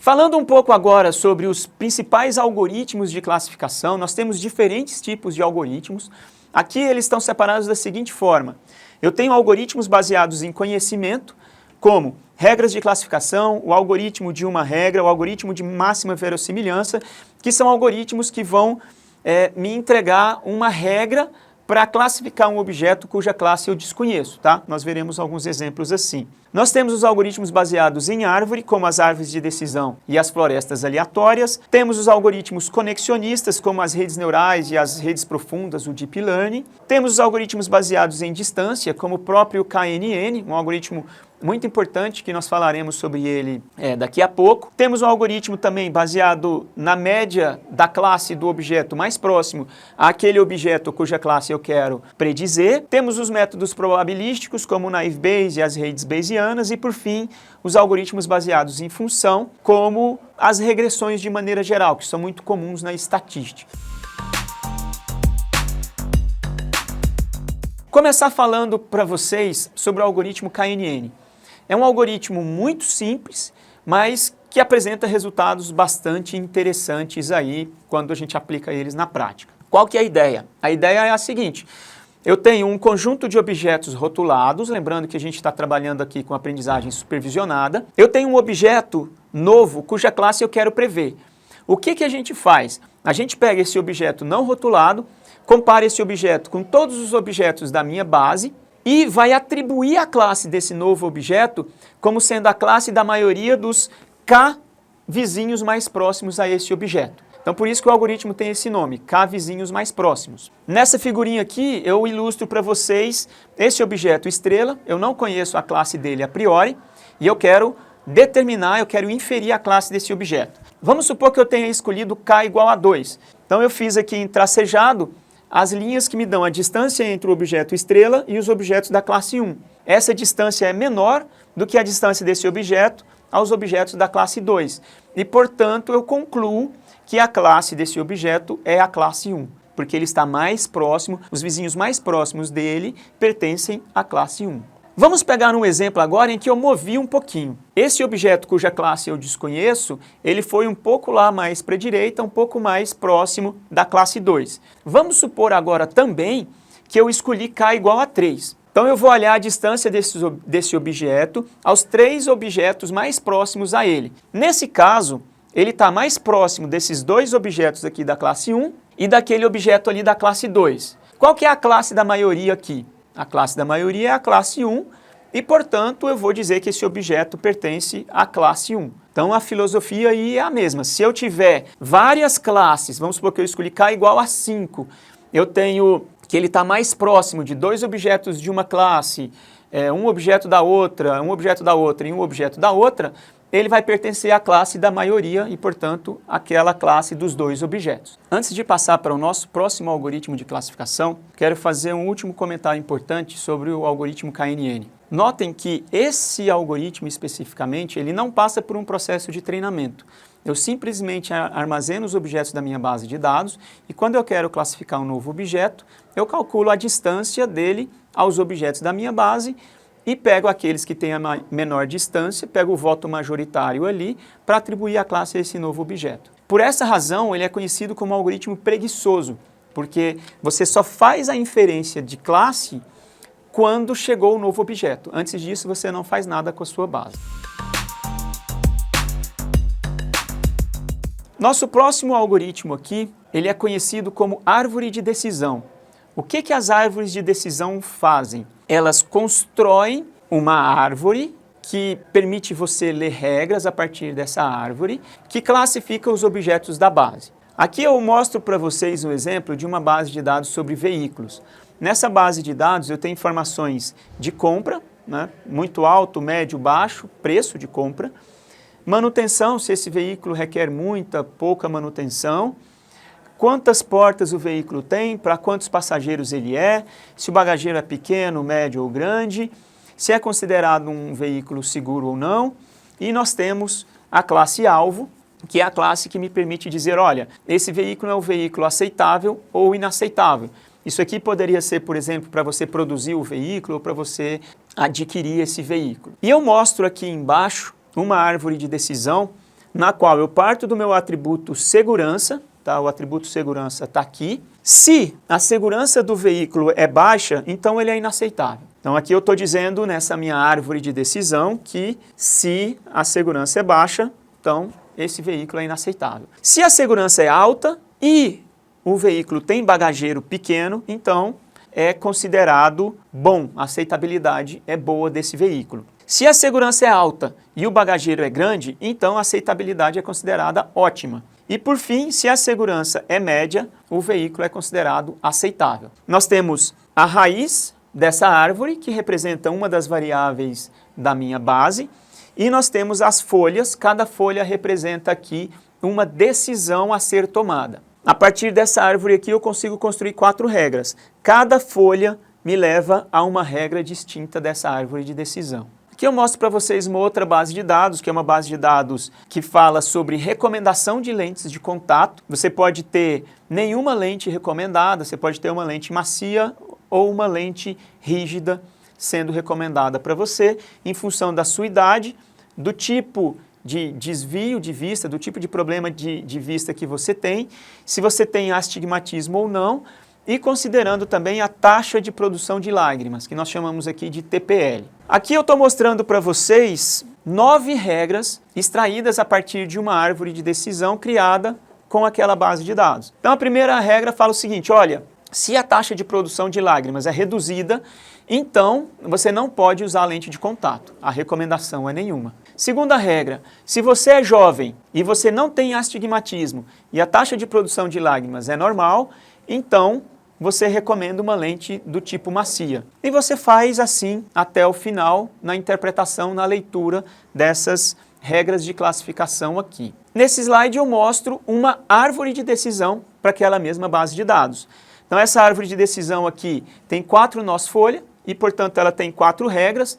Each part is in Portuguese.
Falando um pouco agora sobre os principais algoritmos de classificação, nós temos diferentes tipos de algoritmos. Aqui eles estão separados da seguinte forma. Eu tenho algoritmos baseados em conhecimento, como regras de classificação, o algoritmo de uma regra, o algoritmo de máxima verossimilhança, que são algoritmos que vão me entregar uma regra para classificar um objeto cuja classe eu desconheço, tá? Nós veremos alguns exemplos assim. Nós temos os algoritmos baseados em árvore, como as árvores de decisão e as florestas aleatórias. Temos os algoritmos conexionistas, como as redes neurais e as redes profundas, o Deep Learning. Temos os algoritmos baseados em distância, como o próprio KNN, um algoritmo muito importante que nós falaremos sobre ele daqui a pouco. Temos um algoritmo também baseado na média da classe do objeto mais próximo àquele objeto cuja classe eu quero predizer. Temos os métodos probabilísticos, como o Naive Bayes e as redes bayesianas. E, por fim, os algoritmos baseados em função, como as regressões de maneira geral, que são muito comuns na estatística. Começar falando para vocês sobre o algoritmo KNN. É um algoritmo muito simples, mas que apresenta resultados bastante interessantes aí quando a gente aplica eles na prática. Qual que é a ideia? A ideia é a seguinte: eu tenho um conjunto de objetos rotulados, lembrando que a gente está trabalhando aqui com aprendizagem supervisionada. Eu tenho um objeto novo cuja classe eu quero prever. O que a gente faz? A gente pega esse objeto não rotulado, compara esse objeto com todos os objetos da minha base, e vai atribuir a classe desse novo objeto como sendo a classe da maioria dos K vizinhos mais próximos a esse objeto. Então, por isso que o algoritmo tem esse nome, K vizinhos mais próximos. Nessa figurinha aqui, eu ilustro para vocês esse objeto estrela. Eu não conheço a classe dele a priori e eu quero determinar, eu quero inferir a classe desse objeto. Vamos supor que eu tenha escolhido K igual a 2. Então, eu fiz aqui em tracejado as linhas que me dão a distância entre o objeto estrela e os objetos da classe 1. Essa distância é menor do que a distância desse objeto aos objetos da classe 2. E, portanto, eu concluo que a classe desse objeto é a classe 1, porque ele está mais próximo, os vizinhos mais próximos dele pertencem à classe 1. Vamos pegar um exemplo agora em que eu movi um pouquinho. Esse objeto cuja classe eu desconheço, ele foi um pouco lá mais para a direita, um pouco mais próximo da classe 2. Vamos supor agora também que eu escolhi K igual a 3. Então eu vou olhar a distância desse objeto aos 3 objetos mais próximos a ele. Nesse caso, ele está mais próximo desses 2 objetos aqui da classe 1 e daquele objeto ali da classe 2. Qual que é a classe da maioria aqui? A classe da maioria é a classe 1 e, portanto, eu vou dizer que esse objeto pertence à classe 1. Então, a filosofia aí é a mesma. Se eu tiver várias classes, vamos supor que eu escolhi K igual a 5, eu tenho que ele está mais próximo de 2 objetos de uma classe, um objeto da outra, um objeto da outra e um objeto da outra, ele vai pertencer à classe da maioria e, portanto, àquela classe dos 2 objetos. Antes de passar para o nosso próximo algoritmo de classificação, quero fazer um último comentário importante sobre o algoritmo KNN. Notem que esse algoritmo especificamente, ele não passa por um processo de treinamento. Eu simplesmente armazeno os objetos da minha base de dados e quando eu quero classificar um novo objeto, eu calculo a distância dele aos objetos da minha base e pego aqueles que têm a menor distância, pego o voto majoritário ali para atribuir a classe a esse novo objeto. Por essa razão, ele é conhecido como algoritmo preguiçoso, porque você só faz a inferência de classe quando chegou o novo objeto. Antes disso, você não faz nada com a sua base. Nosso próximo algoritmo aqui, ele é conhecido como árvore de decisão. O que as árvores de decisão fazem? Elas constroem uma árvore que permite você ler regras a partir dessa árvore, que classifica os objetos da base. Aqui eu mostro para vocês um exemplo de uma base de dados sobre veículos. Nessa base de dados eu tenho informações de compra, né, muito alto, médio, baixo, preço de compra, manutenção, se esse veículo requer muita, pouca manutenção, quantas portas o veículo tem, para quantos passageiros ele é, se o bagageiro é pequeno, médio ou grande, se é considerado um veículo seguro ou não. E nós temos a classe alvo, que é a classe que me permite dizer, olha, esse veículo é um veículo aceitável ou inaceitável. Isso aqui poderia ser, por exemplo, para você produzir o veículo ou para você adquirir esse veículo. E eu mostro aqui embaixo uma árvore de decisão na qual eu parto do meu atributo segurança, tá? O atributo segurança está aqui. Se a segurança do veículo é baixa, então ele é inaceitável. Então aqui eu estou dizendo nessa minha árvore de decisão que se a segurança é baixa, então esse veículo é inaceitável. Se a segurança é alta e o veículo tem bagageiro pequeno, então é considerado bom, a aceitabilidade é boa desse veículo. Se a segurança é alta e o bagageiro é grande, então a aceitabilidade é considerada ótima. E por fim, se a segurança é média, o veículo é considerado aceitável. Nós temos a raiz dessa árvore, que representa uma das variáveis da minha base, e nós temos as folhas, cada folha representa aqui uma decisão a ser tomada. A partir dessa árvore aqui eu consigo construir 4 regras. Cada folha me leva a uma regra distinta dessa árvore de decisão. Aqui eu mostro para vocês uma outra base de dados, que é uma base de dados que fala sobre recomendação de lentes de contato. Você pode ter nenhuma lente recomendada, você pode ter uma lente macia ou uma lente rígida sendo recomendada para você em função da sua idade, do tipo de desvio de vista, do tipo de problema de vista que você tem, se você tem astigmatismo ou não, e considerando também a taxa de produção de lágrimas, que nós chamamos aqui de TPL. Aqui eu estou mostrando para vocês 9 regras extraídas a partir de uma árvore de decisão criada com aquela base de dados. Então a primeira regra fala o seguinte, olha, se a taxa de produção de lágrimas é reduzida, então você não pode usar lente de contato. A recomendação é nenhuma. Segunda regra, se você é jovem e você não tem astigmatismo e a taxa de produção de lágrimas é normal, então você recomenda uma lente do tipo macia. E você faz assim até o final na interpretação, na leitura dessas regras de classificação aqui. Nesse slide eu mostro uma árvore de decisão para aquela mesma base de dados. Então essa árvore de decisão aqui tem 4 nós folha e, portanto, ela tem 4 regras.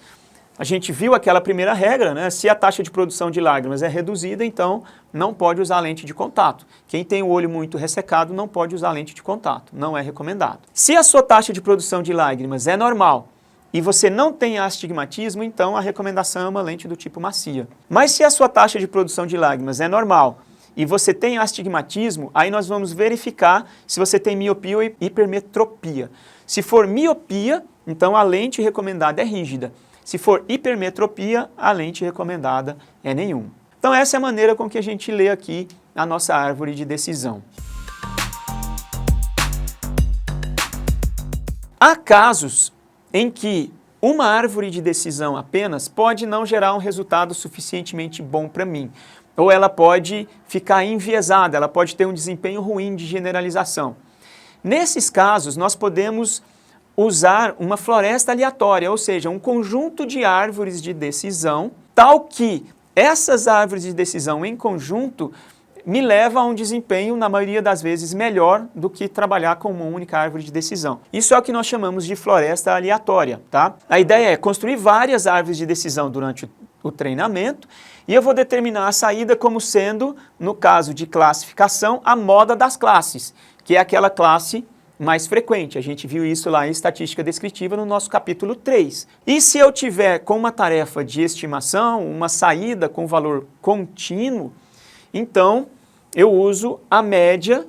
A gente viu aquela primeira regra, né? Se a taxa de produção de lágrimas é reduzida, então não pode usar lente de contato. Quem tem o olho muito ressecado não pode usar lente de contato, não é recomendado. Se a sua taxa de produção de lágrimas é normal e você não tem astigmatismo, então a recomendação é uma lente do tipo macia. Mas se a sua taxa de produção de lágrimas é normal e você tem astigmatismo, aí nós vamos verificar se você tem miopia ou hipermetropia. Se for miopia, então a lente recomendada é rígida. Se for hipermetropia, a lente recomendada é nenhuma. Então essa é a maneira com que a gente lê aqui a nossa árvore de decisão. Há casos em que uma árvore de decisão apenas pode não gerar um resultado suficientemente bom para mim. Ou ela pode ficar enviesada, ela pode ter um desempenho ruim de generalização. Nesses casos, nós podemos usar uma floresta aleatória, ou seja, um conjunto de árvores de decisão, tal que essas árvores de decisão em conjunto me levam a um desempenho, na maioria das vezes, melhor do que trabalhar com uma única árvore de decisão. Isso é o que nós chamamos de floresta aleatória, tá? A ideia é construir várias árvores de decisão durante o treinamento e eu vou determinar a saída como sendo, no caso de classificação, a moda das classes, que é aquela classe mais frequente. A gente viu isso lá em estatística descritiva no nosso capítulo 3. E se eu tiver com uma tarefa de estimação, uma saída com valor contínuo, então eu uso a média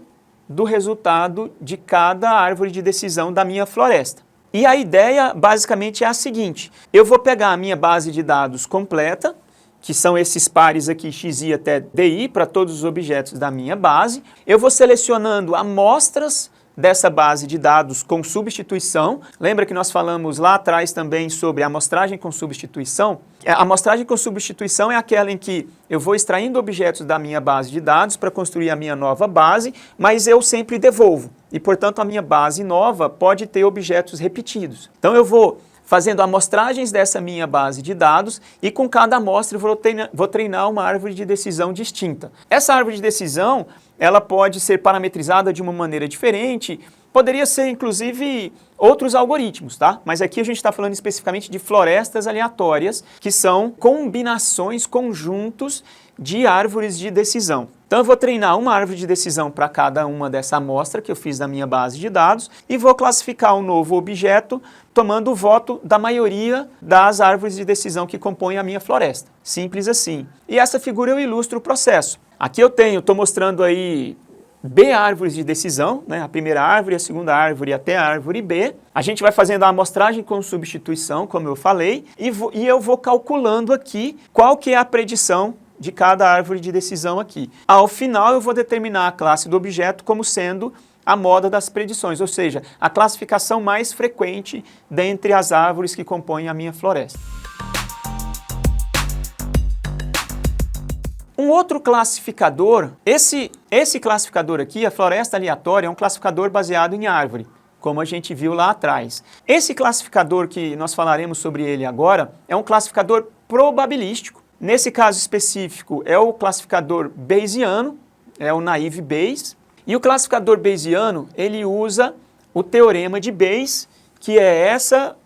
do resultado de cada árvore de decisão da minha floresta. E a ideia basicamente é a seguinte, eu vou pegar a minha base de dados completa, que são esses pares aqui, xi até di, para todos os objetos da minha base, eu vou selecionando amostras dessa base de dados com substituição. Lembra que nós falamos lá atrás também sobre a amostragem com substituição? A amostragem com substituição é aquela em que eu vou extraindo objetos da minha base de dados para construir a minha nova base, mas eu sempre devolvo. E, portanto, a minha base nova pode ter objetos repetidos. Então, eu vou fazendo amostragens dessa minha base de dados e com cada amostra eu vou treinar uma árvore de decisão distinta. Essa árvore de decisão, ela pode ser parametrizada de uma maneira diferente, poderia ser inclusive outros algoritmos, tá? Mas aqui a gente está falando especificamente de florestas aleatórias, que são combinações, conjuntos de árvores de decisão. Então eu vou treinar uma árvore de decisão para cada uma dessa amostra que eu fiz da minha base de dados e vou classificar um novo objeto tomando o voto da maioria das árvores de decisão que compõem a minha floresta. Simples assim. E essa figura eu ilustro o processo. Aqui eu estou mostrando aí B árvores de decisão, né? A primeira árvore, a segunda árvore até a árvore B. A gente vai fazendo a amostragem com substituição, como eu falei, e eu vou calculando aqui qual que é a predição de cada árvore de decisão aqui. Ao final eu vou determinar a classe do objeto como sendo a moda das predições, ou seja, a classificação mais frequente dentre as árvores que compõem a minha floresta. Um outro classificador, esse classificador aqui, a floresta aleatória, é um classificador baseado em árvore, como a gente viu lá atrás. Esse classificador que nós falaremos sobre ele agora é um classificador probabilístico. Nesse caso específico é o classificador Bayesiano, é o naive Bayes. E o classificador Bayesiano, ele usa o teorema de Bayes, que é essa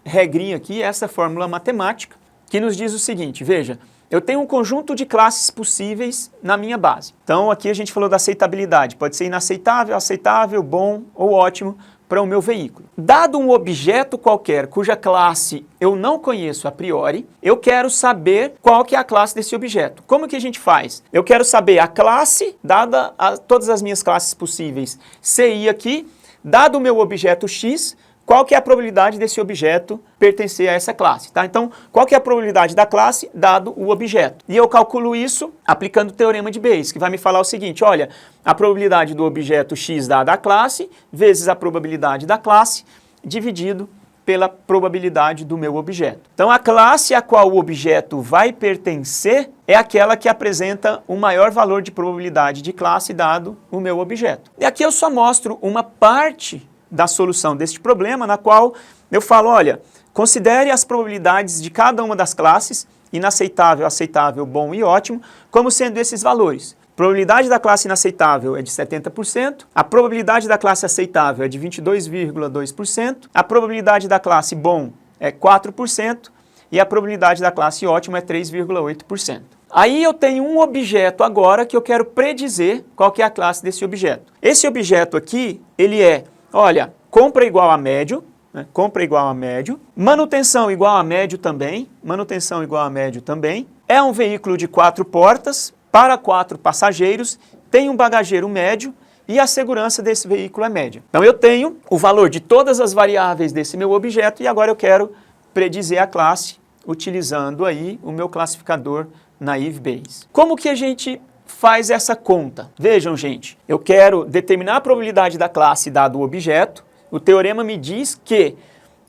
regrinha aqui, essa fórmula matemática, que nos diz o seguinte, veja, eu tenho um conjunto de classes possíveis na minha base. Então aqui a gente falou da aceitabilidade, pode ser inaceitável, aceitável, bom ou ótimo para o meu veículo. Dado um objeto qualquer cuja classe eu não conheço a priori, eu quero saber qual que é a classe desse objeto. Como que a gente faz? Eu quero saber a classe, dada todas as minhas classes possíveis CI aqui, dado o meu objeto X, qual que é a probabilidade desse objeto pertencer a essa classe, tá? Então, qual que é a probabilidade da classe dado o objeto? E eu calculo isso aplicando o teorema de Bayes, que vai me falar o seguinte, olha, a probabilidade do objeto X dada a classe, vezes a probabilidade da classe, dividido pela probabilidade do meu objeto. Então, a classe a qual o objeto vai pertencer é aquela que apresenta o maior valor de probabilidade de classe dado o meu objeto. E aqui eu só mostro uma parte da solução deste problema, na qual eu falo, olha, considere as probabilidades de cada uma das classes, inaceitável, aceitável, bom e ótimo, como sendo esses valores. A probabilidade da classe inaceitável é de 70%, a probabilidade da classe aceitável é de 22,2%, a probabilidade da classe bom é 4% e a probabilidade da classe ótimo é 3,8%. Aí eu tenho um objeto agora que eu quero predizer qual que é a classe desse objeto. Esse objeto aqui, ele é, olha, compra igual a médio, né? Compra igual a médio, manutenção igual a médio também, manutenção igual a médio também, é um veículo de 4 portas, para 4 passageiros, tem um bagageiro médio e a segurança desse veículo é média. Então eu tenho o valor de todas as variáveis desse meu objeto e agora eu quero predizer a classe utilizando aí o meu classificador naive Bayes. Como que a gente faz essa conta? Vejam, gente, eu quero determinar a probabilidade da classe dado o objeto, o teorema me diz que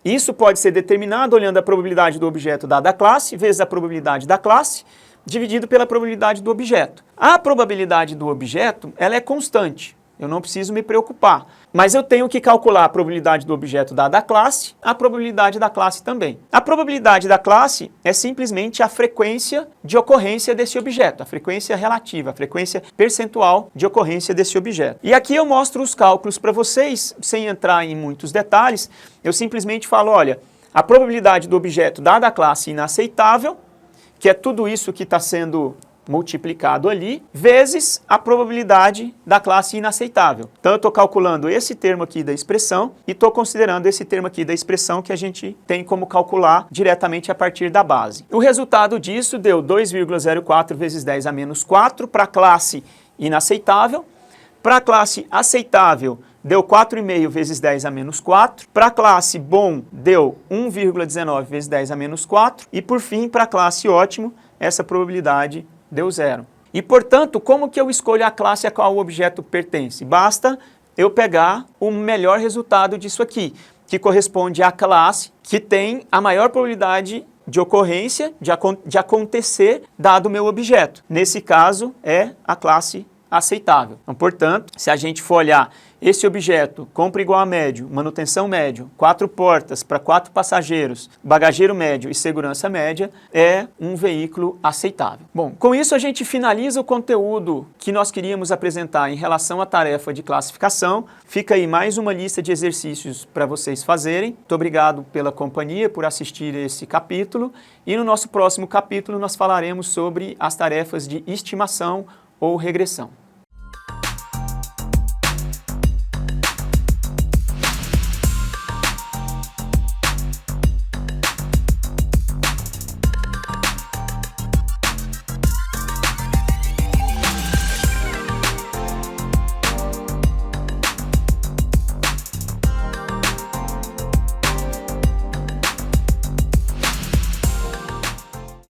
isso pode ser determinado olhando a probabilidade do objeto dada a classe, vezes a probabilidade da classe, dividido pela probabilidade do objeto. A probabilidade do objeto, ela é constante, eu não preciso me preocupar, mas eu tenho que calcular a probabilidade do objeto dada a classe, a probabilidade da classe também. A probabilidade da classe é simplesmente a frequência de ocorrência desse objeto, a frequência relativa, a frequência percentual de ocorrência desse objeto. E aqui eu mostro os cálculos para vocês, sem entrar em muitos detalhes, eu simplesmente falo, olha, a probabilidade do objeto dada a classe inaceitável, que é tudo isso que está sendo multiplicado ali, vezes a probabilidade da classe inaceitável. Então eu estou calculando esse termo aqui da expressão e estou considerando esse termo aqui da expressão que a gente tem como calcular diretamente a partir da base. O resultado disso deu 2,04 vezes 10 a menos 4 para a classe inaceitável. Para a classe aceitável, deu 4,5 vezes 10 a menos 4. Para a classe bom, deu 1,19 vezes 10 a menos 4. E por fim, para a classe ótimo, essa probabilidade deu 0. E portanto, como que eu escolho a classe a qual o objeto pertence? Basta eu pegar o melhor resultado disso aqui, que corresponde à classe que tem a maior probabilidade de ocorrência, de acontecer, dado o meu objeto. Nesse caso, é a classe aceitável. Então, portanto, se a gente for olhar esse objeto, compra igual a médio, manutenção médio, 4 portas para 4 passageiros, bagageiro médio e segurança média, é um veículo aceitável. Bom, com isso a gente finaliza o conteúdo que nós queríamos apresentar em relação à tarefa de classificação. Fica aí mais uma lista de exercícios para vocês fazerem. Muito obrigado pela companhia, por assistir esse capítulo. E no nosso próximo capítulo nós falaremos sobre as tarefas de estimação ou regressão.